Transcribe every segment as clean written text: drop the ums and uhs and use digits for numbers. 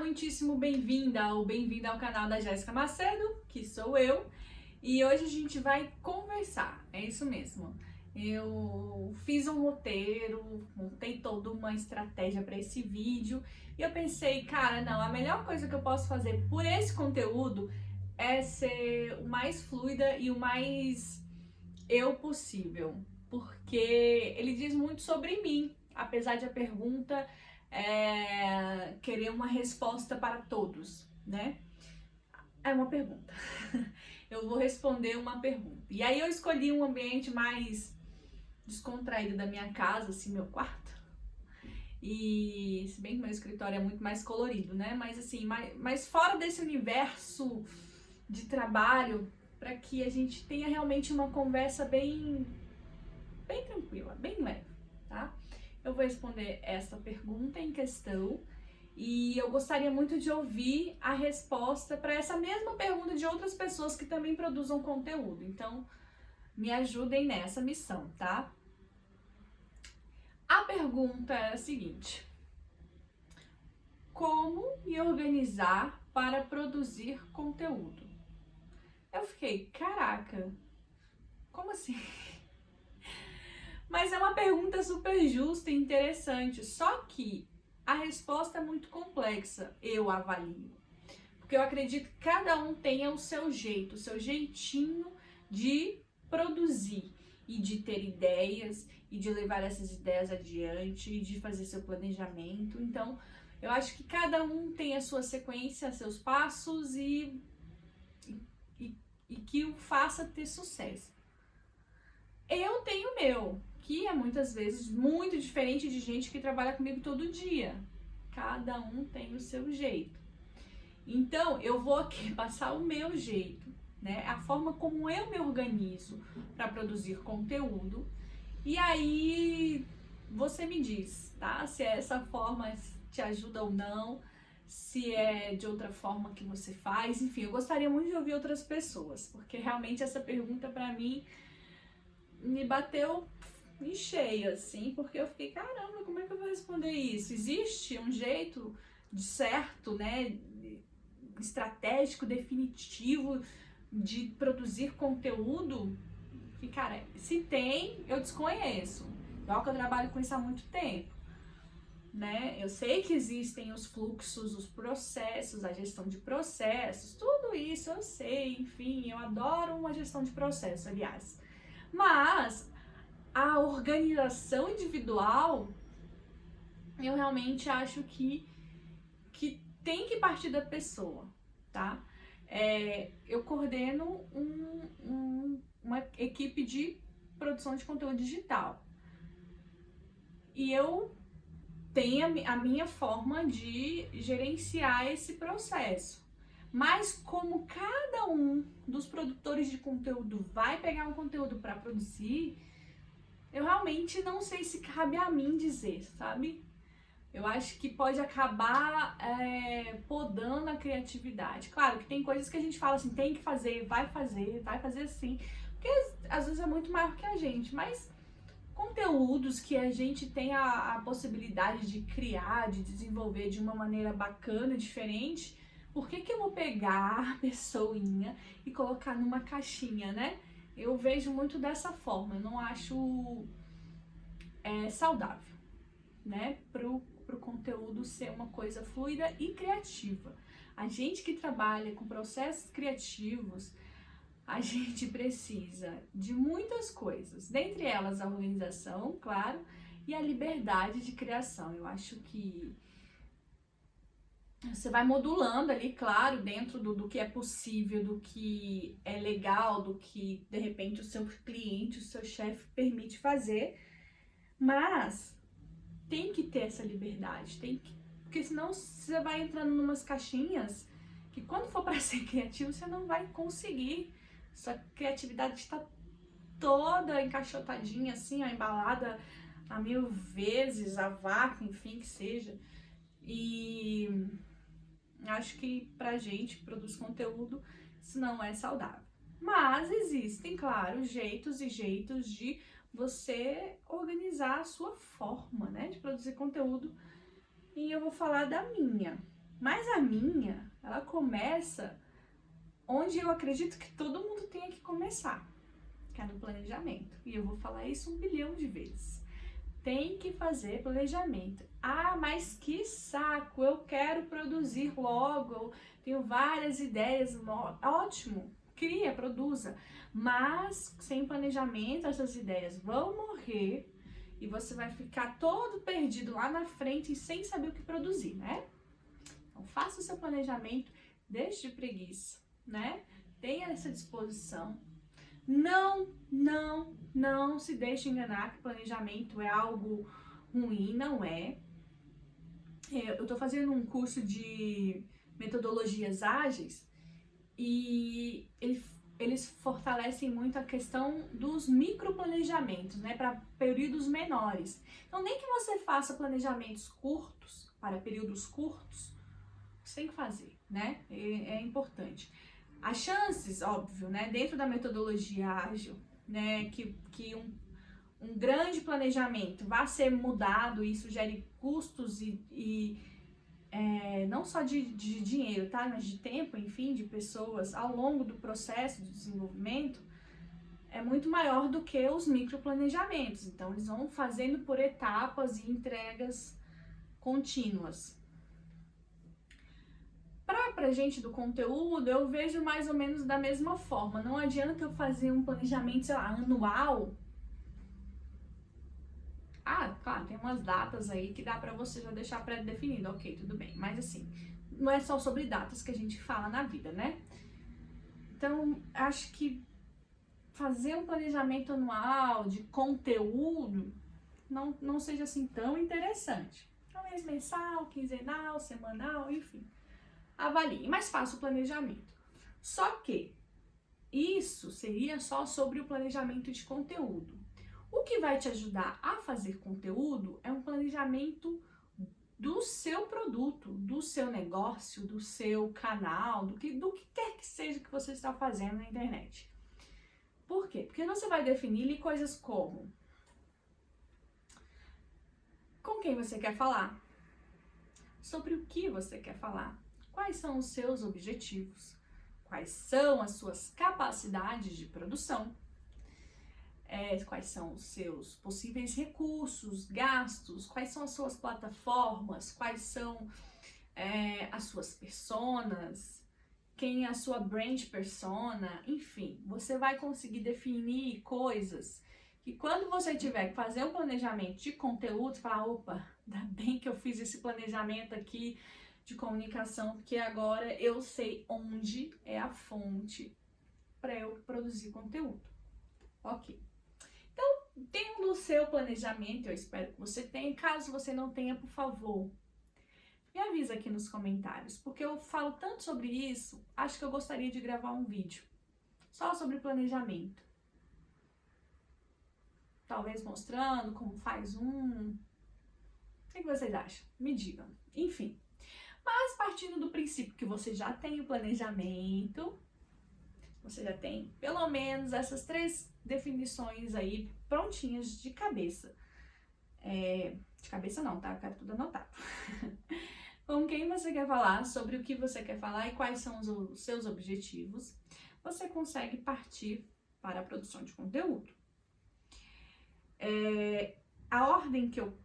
muitíssimo bem-vinda ou bem-vinda ao canal da Jéssica Macedo, que sou eu, e hoje a gente vai conversar, é isso mesmo. Eu fiz um roteiro, montei toda uma estratégia para esse vídeo e eu pensei, cara, não, a melhor coisa que eu posso fazer por esse conteúdo é ser o mais fluida e o mais eu possível, porque ele diz muito sobre mim, apesar de a pergunta querer uma resposta para todos, né? É uma pergunta. Eu vou responder uma pergunta. E aí eu escolhi um ambiente mais descontraído da minha casa, assim, meu quarto. E se bem que meu escritório é muito mais colorido, né? Mas assim, mais fora desse universo de trabalho, para que a gente tenha realmente uma conversa bem tranquila, bem leve, tá? Eu vou responder essa pergunta em questão e eu gostaria muito de ouvir a resposta para essa mesma pergunta de outras pessoas que também produzam conteúdo. Então, me ajudem nessa missão, tá? A pergunta é a seguinte: como me organizar para produzir conteúdo? Eu fiquei, caraca, como assim? Mas é uma pergunta super justa e interessante, só que a resposta é muito complexa, eu avalio. Porque eu acredito que cada um tenha o seu jeito, o seu jeitinho de produzir e de ter ideias e de levar essas ideias adiante e de fazer seu planejamento. Então, eu acho que cada um tem a sua sequência, seus passos e que o faça ter sucesso. Eu tenho o meu, que é muitas vezes muito diferente de gente que trabalha comigo todo dia. Cada um tem o seu jeito. Então, eu vou aqui passar o meu jeito, né? A forma como eu me organizo para produzir conteúdo. E aí, você me diz, tá? Se essa forma te ajuda ou não, se é de outra forma que você faz. Enfim, eu gostaria muito de ouvir outras pessoas, porque realmente essa pergunta para mim me bateu em cheio, assim, porque eu fiquei, caramba, como é que eu vou responder isso? Existe um jeito de certo, né, estratégico, definitivo de produzir conteúdo? Que, cara, se tem, eu desconheço. Igual que eu trabalho com isso há muito tempo, né? Eu sei que existem os fluxos, os processos, a gestão de processos, tudo isso eu sei, enfim, eu adoro uma gestão de processo, aliás. Mas a organização individual, eu realmente acho que tem que partir da pessoa, tá? Eu coordeno uma equipe de produção de conteúdo digital. E eu tenho a minha forma de gerenciar esse processo. Mas como cada um dos produtores de conteúdo vai pegar um conteúdo para produzir, eu realmente não sei se cabe a mim dizer, sabe? Eu acho que pode acabar podando a criatividade. Claro que tem coisas que a gente fala assim, tem que fazer, vai fazer assim. Porque às vezes é muito maior que a gente, mas conteúdos que a gente tem a possibilidade de criar, de desenvolver de uma maneira bacana, diferente, por que eu vou pegar a pessoinha e colocar numa caixinha, né? Eu vejo muito dessa forma, eu não acho saudável, né? Pro conteúdo ser uma coisa fluida e criativa. A gente que trabalha com processos criativos, a gente precisa de muitas coisas, dentre elas a organização, claro, e a liberdade de criação. Eu acho que você vai modulando ali, claro, dentro do que é possível, do que é legal, do que de repente o seu cliente, o seu chefe permite fazer, mas tem que ter essa liberdade, porque senão você vai entrando em umas caixinhas que quando for para ser criativo você não vai conseguir. Sua criatividade está toda encaixotadinha assim, ó, embalada a 1000 vezes, a vácuo, enfim, que seja. E acho que pra gente que produz conteúdo isso não é saudável. Mas existem, claro, jeitos e jeitos de você organizar a sua forma, né, de produzir conteúdo. E eu vou falar da minha. Mas a minha, ela começa onde eu acredito que todo mundo tenha que começar, que é no planejamento. E eu vou falar isso 1 bilhão de vezes. Tem que fazer planejamento. Ah, mas que saco, eu quero produzir logo, eu tenho várias ideias, ótimo, cria, produza. Mas sem planejamento essas ideias vão morrer e você vai ficar todo perdido lá na frente e sem saber o que produzir, né? Então faça o seu planejamento, deixe de preguiça, né? Tenha essa disposição. Não se deixe enganar que planejamento é algo ruim, não é. Eu tô fazendo um curso de metodologias ágeis e eles fortalecem muito a questão dos microplanejamentos, né, para períodos menores. Então, nem que você faça planejamentos curtos, para períodos curtos, você tem que fazer, né? É importante. As chances, óbvio, né, dentro da metodologia ágil, né, que um grande planejamento vai ser mudado e isso gere custos não só de dinheiro, tá, mas de tempo, enfim, de pessoas ao longo do processo de desenvolvimento, é muito maior do que os microplanejamentos. Então, eles vão fazendo por etapas e entregas contínuas. Pra gente do conteúdo, eu vejo mais ou menos da mesma forma. Não adianta eu fazer um planejamento, sei lá, anual. Ah, claro, tem umas datas aí que dá pra você já deixar pré-definido, ok, tudo bem. Mas assim, não é só sobre datas que a gente fala na vida, né? Então, acho que fazer um planejamento anual de conteúdo não seja assim tão interessante. Talvez mensal, quinzenal, semanal, enfim. Avalie, mas faça o planejamento. Só que isso seria só sobre o planejamento de conteúdo. O que vai te ajudar a fazer conteúdo é um planejamento do seu produto, do seu negócio, do seu canal, do que quer que seja que você está fazendo na internet. Por quê? Porque você vai definir coisas como com quem você quer falar, sobre o que você quer falar, quais são os seus objetivos, quais são as suas capacidades de produção, quais são os seus possíveis recursos, gastos, quais são as suas plataformas, quais são as suas personas, quem é a sua brand persona, enfim, você vai conseguir definir coisas que quando você tiver que fazer um planejamento de conteúdo, você fala, opa, ainda bem que eu fiz esse planejamento aqui de comunicação, porque agora eu sei onde é a fonte para eu produzir conteúdo. Ok. Então, tendo o seu planejamento, eu espero que você tenha. Caso você não tenha, por favor, me avisa aqui nos comentários, porque eu falo tanto sobre isso, acho que eu gostaria de gravar um vídeo só sobre planejamento. Talvez mostrando como faz um. O que vocês acham? Me digam. Enfim. Mas partindo do princípio que você já tem o planejamento, você já tem pelo menos essas 3 definições aí prontinhas de cabeça. De cabeça não, tá? Eu quero tudo anotado. Com quem você quer falar, sobre o que você quer falar e quais são os seus objetivos, você consegue partir para a produção de conteúdo. A ordem que eu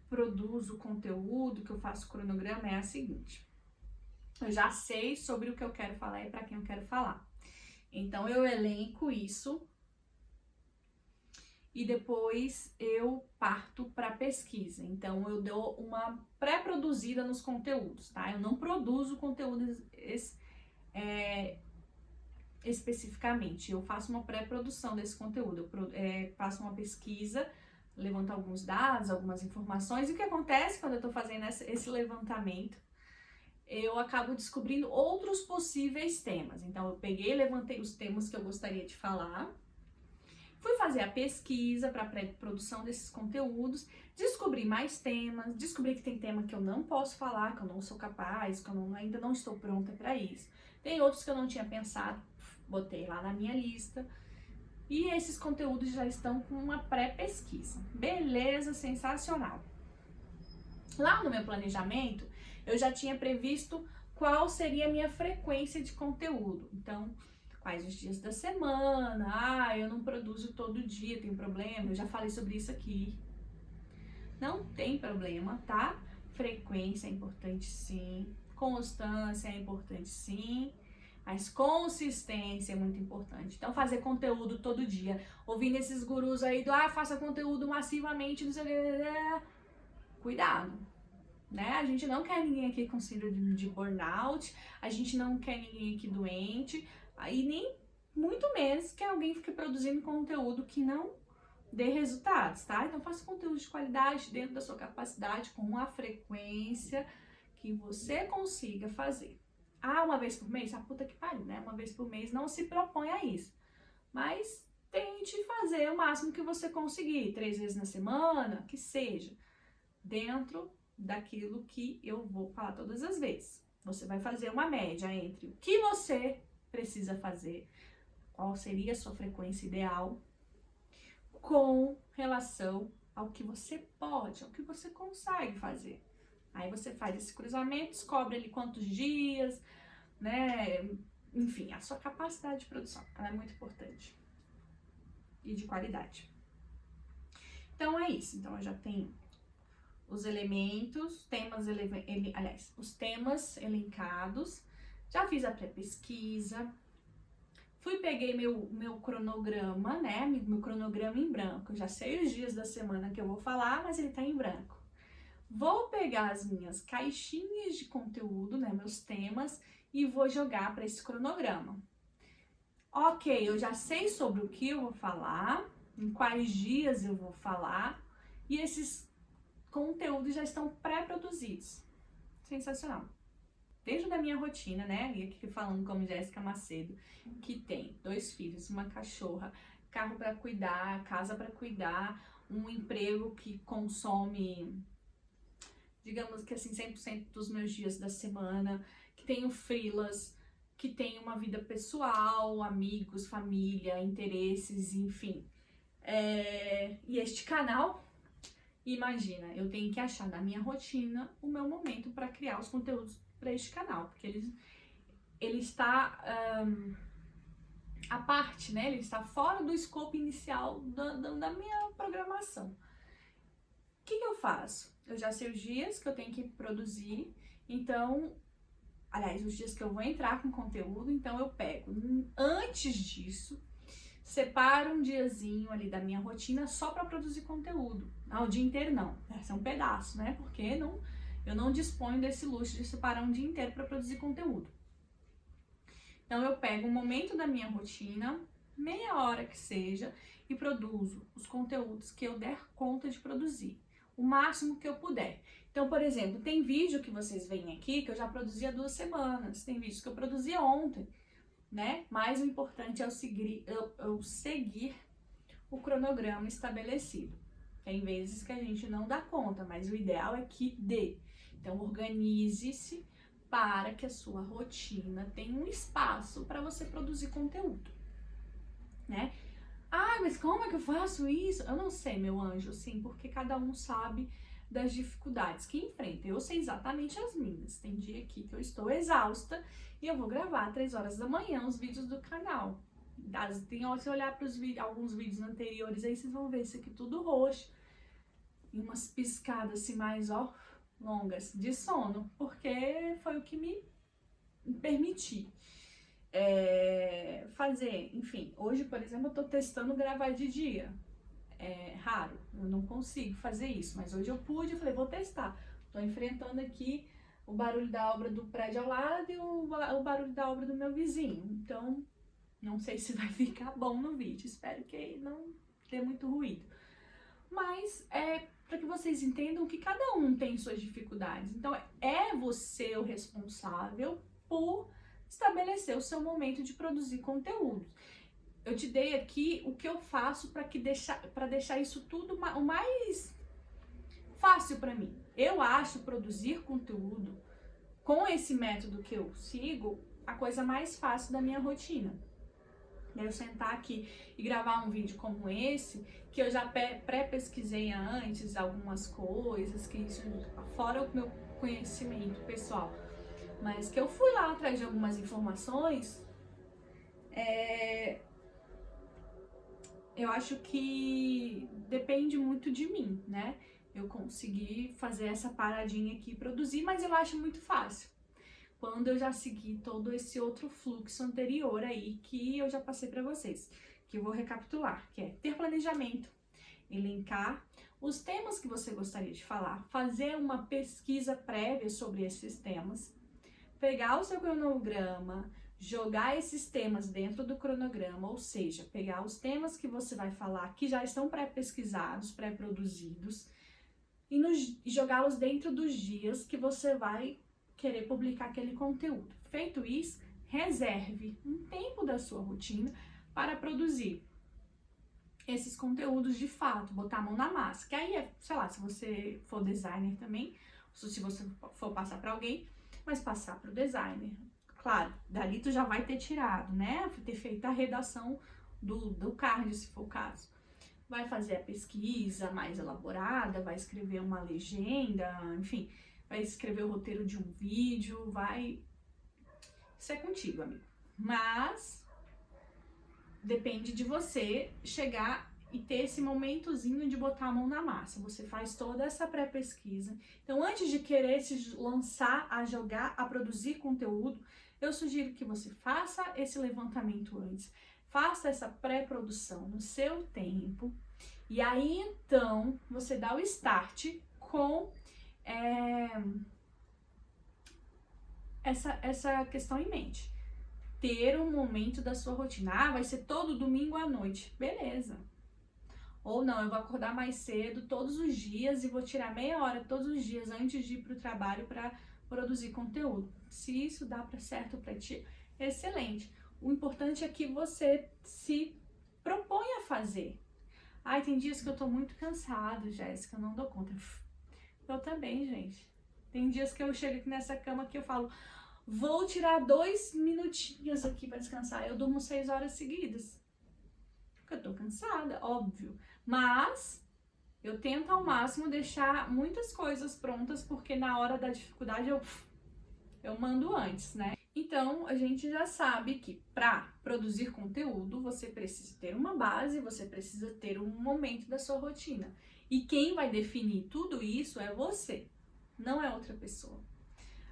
produzo conteúdo, que eu faço cronograma é a seguinte. Eu já sei sobre o que eu quero falar e para quem eu quero falar. Então, eu elenco isso e depois eu parto para pesquisa. Então, eu dou uma pré-produzida nos conteúdos, tá? Eu não produzo conteúdos especificamente. Eu faço uma pré-produção desse conteúdo. Eu faço uma pesquisa, levanto alguns dados, algumas informações. E o que acontece quando eu tô fazendo esse levantamento? Eu acabo descobrindo outros possíveis temas. Então, eu peguei, levantei os temas que eu gostaria de falar, fui fazer a pesquisa para a pré-produção desses conteúdos, descobri mais temas, descobri que tem tema que eu não posso falar, que eu não sou capaz, que eu ainda não estou pronta para isso. Tem outros que eu não tinha pensado, botei lá na minha lista. E esses conteúdos já estão com uma pré-pesquisa. Beleza, sensacional. Lá no meu planejamento, eu já tinha previsto qual seria a minha frequência de conteúdo. Então, quais os dias da semana, eu não produzo todo dia, tem problema, eu já falei sobre isso aqui. Não tem problema, tá? Frequência é importante sim, constância é importante sim, mas consistência é muito importante. Então, fazer conteúdo todo dia, ouvindo esses gurus aí do faça conteúdo massivamente, não sei o que, cuidado, né? A gente não quer ninguém aqui com síndrome de burnout, a gente não quer ninguém aqui doente, aí nem muito menos que alguém fique produzindo conteúdo que não dê resultados, tá? Então faça conteúdo de qualidade dentro da sua capacidade, com a frequência que você consiga fazer. Uma vez por mês? Puta que pariu, né? Uma vez por mês, não se propõe a isso. Mas tente fazer o máximo que você conseguir, 3 vezes na semana, que seja, dentro daquilo que eu vou falar todas as vezes. Você vai fazer uma média entre o que você precisa fazer, qual seria a sua frequência ideal, com relação ao que você pode, ao que você consegue fazer. Aí você faz esse cruzamento, descobre ali quantos dias, né? Enfim, a sua capacidade de produção, ela é muito importante. E de qualidade. Então é isso. Então eu já tenho os elementos, os temas elencados. Já fiz a pré-pesquisa. Peguei meu cronograma, né? Meu cronograma em branco. Eu já sei os dias da semana que eu vou falar, mas ele tá em branco. Vou pegar as minhas caixinhas de conteúdo, né? Meus temas, e vou jogar para esse cronograma. Ok, eu já sei sobre o que eu vou falar, em quais dias eu vou falar, e esses conteúdos já estão pré-produzidos. Sensacional. Dentro da minha rotina, né, e aqui falando como Jéssica Macedo, que tem 2 filhos, uma cachorra, carro para cuidar, casa para cuidar, um emprego que consome, digamos que assim, 100% dos meus dias da semana, que tenho freelas, que tenho uma vida pessoal, amigos, família, interesses, enfim. E este canal, imagina, eu tenho que achar na minha rotina o meu momento para criar os conteúdos para este canal, porque ele está à parte, né? Ele está fora do escopo inicial da minha programação. O que eu faço? Eu já sei os dias que eu tenho que produzir, então, aliás, os dias que eu vou entrar com conteúdo, então eu pego, antes disso, separo um diazinho ali da minha rotina só para produzir conteúdo. O dia inteiro não, esse é um pedaço, né? Porque eu não disponho desse luxo de separar um dia inteiro para produzir conteúdo. Então eu pego um momento da minha rotina, meia hora que seja, e produzo os conteúdos que eu der conta de produzir, o máximo que eu puder. Então, por exemplo, tem vídeo que vocês veem aqui que eu já produzi há 2 semanas, tem vídeos que eu produzi ontem, né? Mas o importante é eu seguir o cronograma estabelecido. Tem vezes que a gente não dá conta, mas o ideal é que dê. Então, organize-se para que a sua rotina tenha um espaço para você produzir conteúdo, né? Mas como é que eu faço isso? Eu não sei, meu anjo, sim, porque cada um sabe das dificuldades que enfrenta. Eu sei exatamente as minhas. Tem dia aqui que eu estou exausta e eu vou gravar às 3 horas da manhã os vídeos do canal. Se olhar para alguns vídeos anteriores aí, vocês vão ver isso aqui tudo roxo. E umas piscadas assim mais, longas de sono, porque foi o que me permiti fazer. Enfim, hoje, por exemplo, eu tô testando gravar de dia. É raro, eu não consigo fazer isso, mas hoje eu pude, eu falei, vou testar. Tô enfrentando aqui o barulho da obra do prédio ao lado e o barulho da obra do meu vizinho. Então, não sei se vai ficar bom no vídeo, espero que não dê muito ruído. Mas para que vocês entendam que cada um tem suas dificuldades. Então, é você o responsável por estabelecer o seu momento de produzir conteúdo. Eu te dei aqui o que eu faço para deixar isso tudo o mais fácil para mim. Eu acho produzir conteúdo com esse método que eu sigo a coisa mais fácil da minha rotina. Eu sentar aqui e gravar um vídeo como esse, que eu já pré-pesquisei antes algumas coisas, que isso, fora o meu conhecimento pessoal, mas que eu fui lá atrás de algumas informações, eu acho que depende muito de mim, né? Eu consegui fazer essa paradinha aqui e produzir, mas eu acho muito fácil. Quando eu já segui todo esse outro fluxo anterior aí que eu já passei para vocês, que eu vou recapitular, que é ter planejamento, elencar os temas que você gostaria de falar, fazer uma pesquisa prévia sobre esses temas, pegar o seu cronograma, jogar esses temas dentro do cronograma, ou seja, pegar os temas que você vai falar que já estão pré-pesquisados, pré-produzidos, e jogá-los dentro dos dias que você vai querer publicar aquele conteúdo. Feito isso, reserve um tempo da sua rotina para produzir esses conteúdos de fato, botar a mão na massa. Que aí sei lá, se você for designer também, se você for passar para alguém, mas passar para o designer. Claro, dali tu já vai ter tirado, né? Ter feito a redação do card, se for o caso. Vai fazer a pesquisa mais elaborada, vai escrever uma legenda, enfim, vai escrever o roteiro de um vídeo, Isso é contigo, amigo. Mas depende de você chegar e ter esse momentozinho de botar a mão na massa. Você faz toda essa pré-pesquisa. Então, antes de querer se lançar a jogar, a produzir conteúdo, eu sugiro que você faça esse levantamento antes. Faça essa pré-produção no seu tempo. E aí, então, você dá o start com essa questão em mente. Ter um momento da sua rotina. Ah, vai ser todo domingo à noite. Beleza. Ou não, eu vou acordar mais cedo todos os dias e vou tirar meia hora todos os dias antes de ir para o trabalho para produzir conteúdo. Se isso dá para certo para ti, excelente. O importante é que você se proponha a fazer. Ai, tem dias que eu tô muito cansado, Jéssica, eu não dou conta. Eu também, gente. Tem dias que eu chego aqui nessa cama que eu falo, vou tirar 2 minutinhos aqui para descansar. Eu durmo 6 horas seguidas. Porque eu tô cansada, óbvio. Mas eu tento ao máximo deixar muitas coisas prontas, porque na hora da dificuldade eu mando antes, né? Então, a gente já sabe que para produzir conteúdo, você precisa ter uma base, você precisa ter um momento da sua rotina. E quem vai definir tudo isso é você, não é outra pessoa.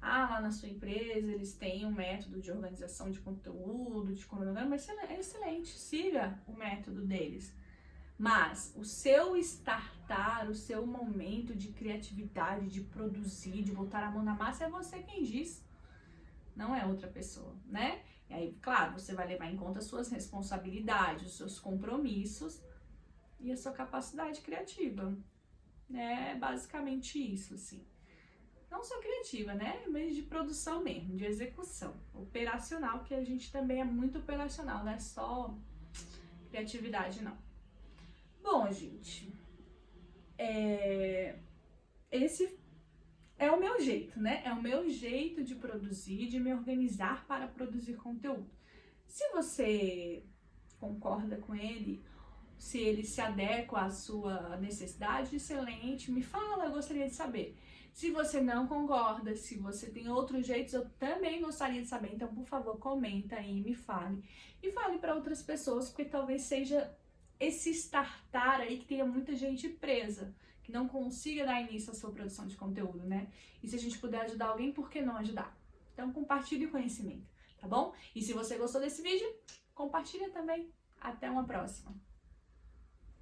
Ah, lá na sua empresa eles têm um método de organização de conteúdo, de cronograma, é excelente, siga o método deles. Mas o seu startar, o seu momento de criatividade, de produzir, de botar a mão na massa, é você quem diz. Não é outra pessoa, né? E aí, claro, você vai levar em conta as suas responsabilidades, os seus compromissos e a sua capacidade criativa. É basicamente isso, assim. Não só criativa, né? Mas de produção mesmo, de execução. Operacional, que a gente também é muito operacional, não é só criatividade, não. Bom, gente, esse é o meu jeito, né? É o meu jeito de produzir, de me organizar para produzir conteúdo. Se você concorda com ele, se ele se adequa à sua necessidade, excelente, me fala, eu gostaria de saber. Se você não concorda, se você tem outros jeitos, eu também gostaria de saber. Então, por favor, comenta aí, me fale. E fale para outras pessoas, porque talvez seja esse startar aí que tenha muita gente presa, que não consiga dar início à sua produção de conteúdo, né? E se a gente puder ajudar alguém, por que não ajudar? Então, compartilhe o conhecimento, tá bom? E se você gostou desse vídeo, compartilha também. Até uma próxima!